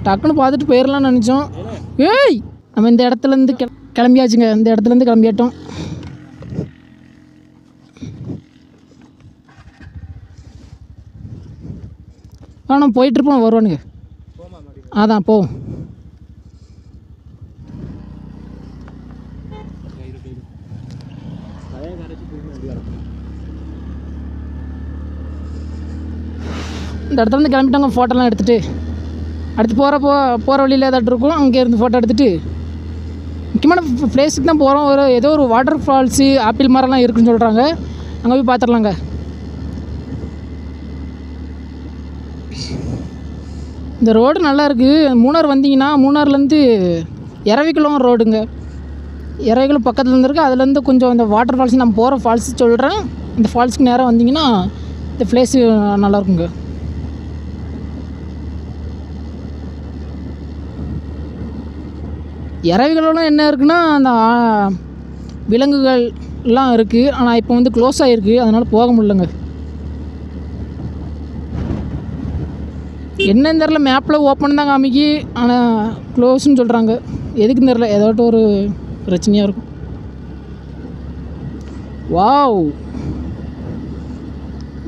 டக்குன்னு பார்த்துட்டு போயிடலாம்னு நினச்சோம். ஏய் நம்ம இந்த இடத்துலேருந்து கிளம்பியாச்சுங்க. இந்த இடத்துலேருந்து கிளம்பியாட்டோம். நம்ம போயிட்டுருப்போம் வருவானுங்க. அதான் போவோம். இந்த இடத்துல இருந்து கிளம்பிட்டாங்க. ஃபோட்டோலாம் எடுத்துகிட்டு அடுத்து போகிற வழியில் ஏதாட்டு இருக்கும். அங்கே இருந்து ஃபோட்டோ எடுத்துகிட்டு முக்கியமான பிளேஸுக்கு தான் போகிறோம். ஏதோ ஒரு வாட்டர் ஃபால்ஸு ஆப்பிள் மரம்லாம் இருக்குதுன்னு சொல்கிறாங்க. அங்கே போய் பார்த்துடலாங்க. இந்த ரோடு நல்லா இருக்குது. மூணார் வந்தீங்கன்னா மூணார்லேருந்து இரவிக்குளம் ரோடுங்க. இரவிக்குளம் பக்கத்தில் இருந்துருக்கு. அதுலேருந்து கொஞ்சம் இந்த வாட்டர் ஃபால்ஸ் நம்ம போகிற ஃபால்ஸ் சொல்கிறேன். இந்த ஃபால்ஸுக்கு நேராக வந்தீங்கன்னா இந்த பிளேஸு நல்லாயிருக்குங்க. இரவிகளெலாம் என்ன இருக்குன்னா அந்த விலங்குகள் எல்லாம் இருக்குது. ஆனால் இப்போ வந்து க்ளோஸ் ஆகிருக்கு. அதனால் போக முடியலங்க. என்னன்னு தெரில. மேப்பில் ஓப்பன் தான் காமிக்கி. ஆனால் க்ளோஸ்ன்னு சொல்கிறாங்க. எதுக்குன்னு தெரில. ஏதாட்டும் ஒரு பிரச்சனையாக இருக்கும். வாவ்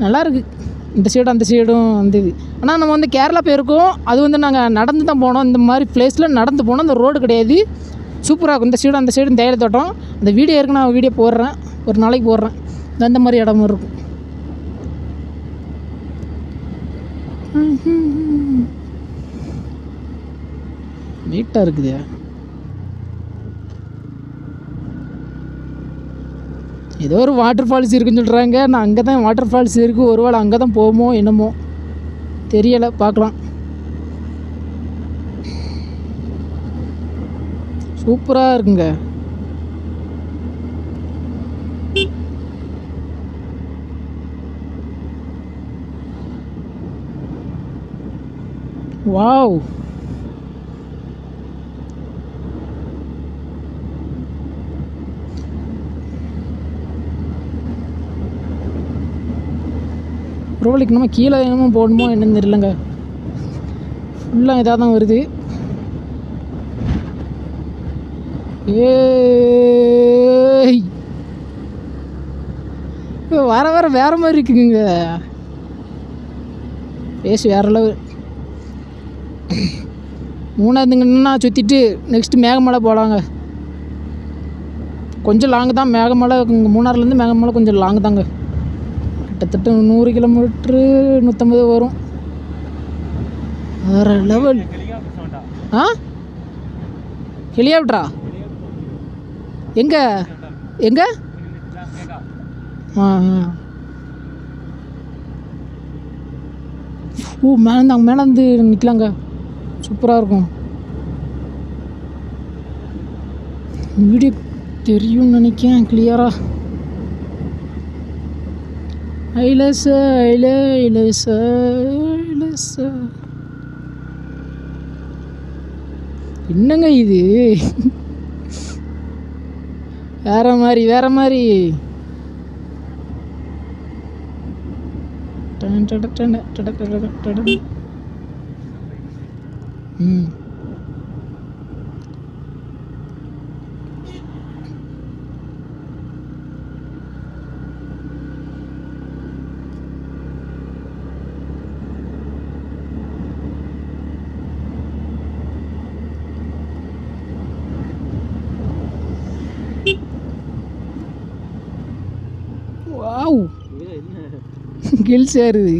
நல்லா இருக்குது. இந்த சைடும் அந்த சைடும் வந்து இது. ஆனால் நம்ம வந்து கேரளா போயிருக்கோம். அது வந்து நாங்கள் நடந்து தான் போனோம். இந்த மாதிரி பிளேஸில் நடந்து போனோம். அந்த ரோடு கிடையாது. சூப்பராக இருக்கும். இந்த சைடும் அந்த சைடும் தேயிலை தோட்டம். அந்த வீடியோ இருக்கு. நான் வீடியோ போடுறேன். ஒரு நாளைக்கு போடுறேன். அந்த மாதிரி இடமும் இருக்கும். நீட்டாக இருக்குது. ஏதோ ஒரு வாட்டர் ஃபால்ஸ் இருக்குன்னு சொல்கிறாங்க. நான் அங்கே தான் வாட்டர் ஃபால்ஸ் இருக்குது. ஒரு வேளை அங்கே தான் போவோமோ என்னமோ தெரியலை. பார்க்கலாம். சூப்பராக இருக்குங்க. வாவ் ரோலுக்கு நம்ம கீழே என்னமோ போடணுமோ என்னன்னு தெரியலங்க. ஃபுல்லாக இதாக தான் வருது. ஏய் வர வேறு மாதிரி இருக்குங்க. பேசி வேற அளவு. மூணாவதுங்கன்னா சுற்றிட்டு நெக்ஸ்ட்டு மேகமலை போகலாங்க. கொஞ்சம் லாங்கு தான் மேகமலை. மூணாறுலேருந்து மேகமலை கொஞ்சம் லாங்கு தாங்க. கிட்டத்தட்ட 100 கிலோமீட்ரு 150 வரும். வேறு லெவல். ஹெலிகாப்டரா? எங்கே எங்கே? மேலே அங்கே மேலே வந்து நிற்கலாங்க. சூப்பராக இருக்கும். வீடியோ தெரியும்னு நினைக்கிறேன் கிளியராக. ஐலசா ஐலசா ஐலசா. என்னங்க இது? வேற மாதிரி வேற மாதிரி. வாவ் கில்ஸ் ஏறுது.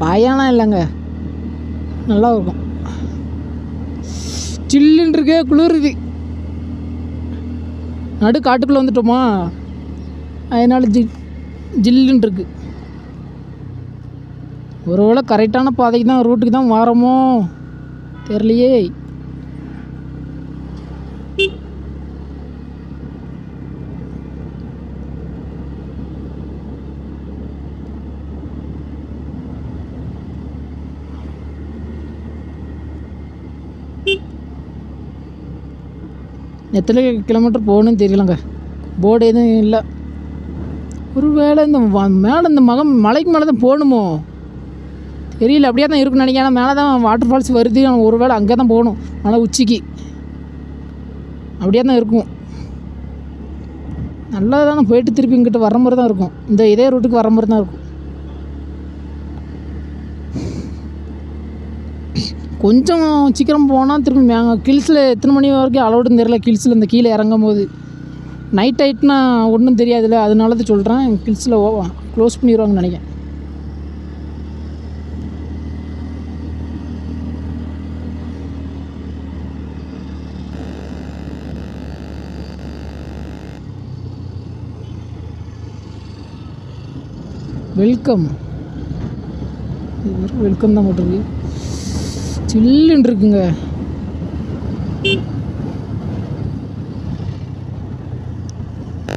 பாயாலாம் இல்லைங்க. நல்லா இருக்கும். சில்லுன்னு இருக்கே, குளிருது. நடு காட்டுக்குள்ளே வந்துட்டோமா, அதனால ஜில்லுன்னு இருக்கு. ஒருவேளை கரெக்டான பாதைக்கு தான் ரூட்டுக்கு தான் வாரமோ தெரியலையே. எத்தனை கிலோமீட்டர் போகணுன்னு தெரியலங்க. போர்டு எதுவும் இல்லை. ஒரு வேளை இந்த மேலே இந்த மலைக்கு மேலே தான் போகணுமோ தெரியல, அப்படியே தான் இருக்குன்னு நினைக்கிறேன். ஆனால் மேலே தான் வாட்டர் ஃபால்ஸ் வருது. ஒரு வேளை அங்கே தான் போகணும், மலை உச்சிக்கு. அப்படியே தான் இருக்கும். நல்லா தானே போயிட்டு திருப்பி இங்கிட்ட வர மாதிரி தான் இருக்கும். இந்த இதே ரூட்டுக்கு வர மாதிரி தான் இருக்கும். கொஞ்சம் சீக்கிரம் போனால் திரும்பி கில்ஸில் எத்தனை மணி வரைக்கும் அலோடுன்னு தெரியல. கில்ஸில் இந்த கீழே இறங்கும் போது நைட் ஆகிட்டுனா ஒன்றும் தெரியாதுல்ல, அதனால தான் சொல்கிறேன். கில்ஸில் க்ளோஸ் பண்ணிடுவாங்கன்னு நினைக்கிறேன். வெல்கம், வெல்கம் தான் போட்டிருக்கு. சில்லுன்னு இருக்குங்க.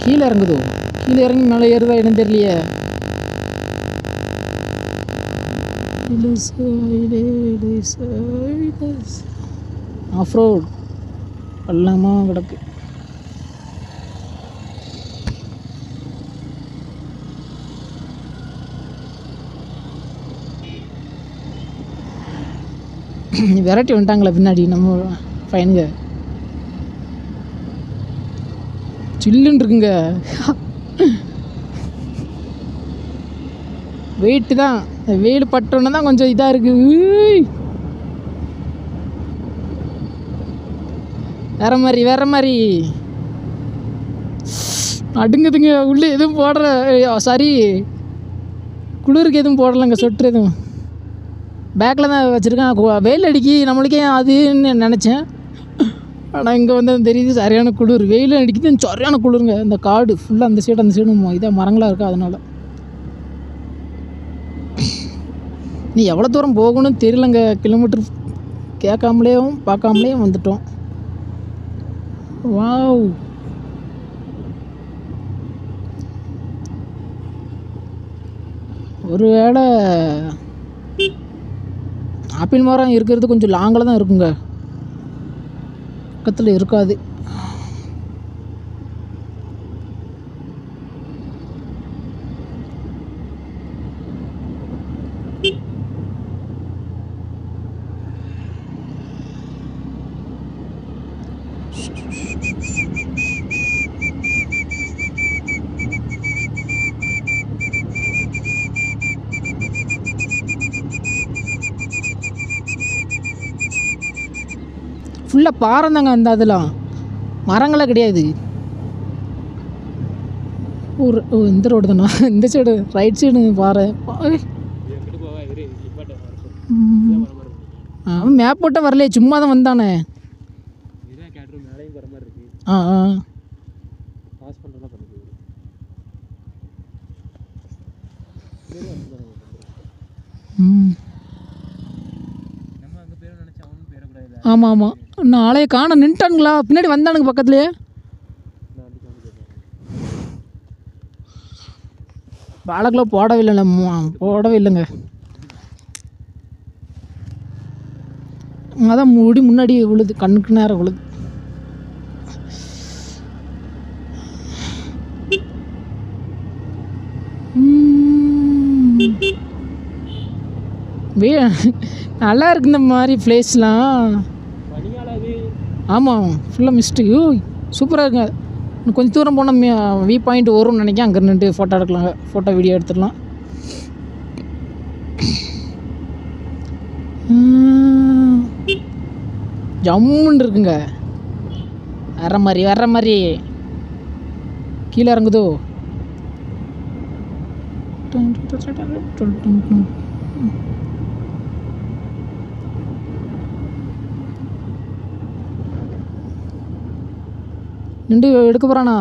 கீழே இறங்குதோ, கீழே இறங்கி மேலே ஏறுதா என்னன்னு தெரியலையே. ஆஃப் ரோட் பள்ளமா கிடக்கு. விரட்டி வந்துட்டாங்களே பின்னாடி நம்ம பையனுங்க. சில்லுன்னு இருக்குங்க. வெயிட்டு தான், வெயில் பட்டோன்னு தான் கொஞ்சம் இதாக இருக்குது. வேற மாதிரி அடுங்குதுங்க. உள்ளே எதுவும் போடுற, சாரி குளிருக்கு எதுவும் போடலைங்க, சொட்டு எதுவும் பேக்கில் தான் வச்சுருக்கேன். வெயில் அடிக்கி நம்மளுக்கே அதுன்னு நினச்சேன். ஆனால் இங்கே வந்து தெரியுது சரியான குளிர். வெயில் அடிக்குது, சரியான குளிருங்க. இந்த காடு ஃபுல்லாக அந்த சைடும் இதாக மரங்களாக இருக்குது. அதனால் நீ எவ்வளோ தூரம் போகணும்னு தெரியலங்க. கிலோமீட்டர் கேட்காமலேயும் பார்க்காமலேயும் வந்துட்டோம். வாவ், ஒரு வேளை ஆப்பிள் மரம் இருக்கிறது கொஞ்சம் லாங்கில் தான் இருக்குங்க, பக்கத்தில் இருக்காது. ஃபுல்லாக பாறை தாங்க. அந்த அதெல்லாம் மரங்களே கிடையாது. ஒரு இந்த ரோடு தானா, இந்த சைடு ரைட் சைடு பாறை. அவன் மேப் போட்ட வரலையே, சும்மா தான் வந்தானே. ஆமாம் ஆமாம், நாளைய காண நின்ட்டானுங்களா, பின்னாடி வந்தானுங்க பக்கத்துலேயே. வாழைக்குள்ள போடவே இல்லைங்க. அதான் முடி முன்னாடி விழுது, கண்ணுக்கு நேரம் விழுது. நல்லா இருக்கு இந்த மாதிரி பிளேஸ்லாம். ஆமாம், ஃபுல்லாக மிஸ்ட்டு. சூப்பராக இருக்குங்க. கொஞ்சம் தூரம் போனால் வியூ பாயிண்ட் வரும்னு நினைக்கிறேன். அங்கே நின்று ஃபோட்டோ எடுக்கலாங்க, ஃபோட்டோ வீடியோ எடுத்துடலாம். ஜம்முன்னு இருக்குங்க. வர்ற மாதிரி கீழே இறங்குதோ. நின்று எடுக்க போகிறானா?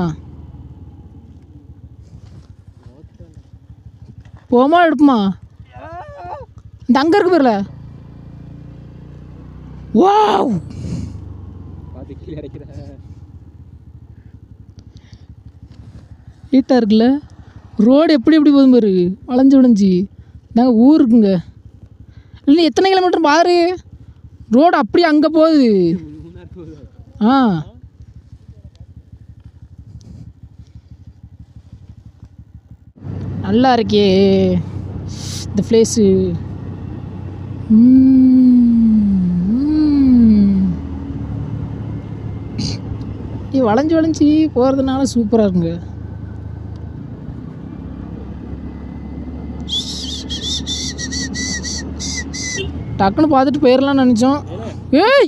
போமா எடுப்புமா? இந்த அங்கே இருக்கு பேர்ல. வாவ், ஹீட்டாக இருக்குல்ல. ரோடு எப்படி போதும் பாரு, வளைஞ்சு நாங்கள் ஊர் இருக்குங்க. இல்லை எத்தனை கிலோமீட்டர் பாரு, ரோடு அப்படி அங்கே போகுது. நல்லா இருக்கே இந்த பிளேஸு. வளைஞ்சு வளைஞ்சி போகிறதுனால சூப்பராக இருக்குங்க. டக்குன்னு பார்த்துட்டு போயிடலாம்னு நினச்சோம். ஏய்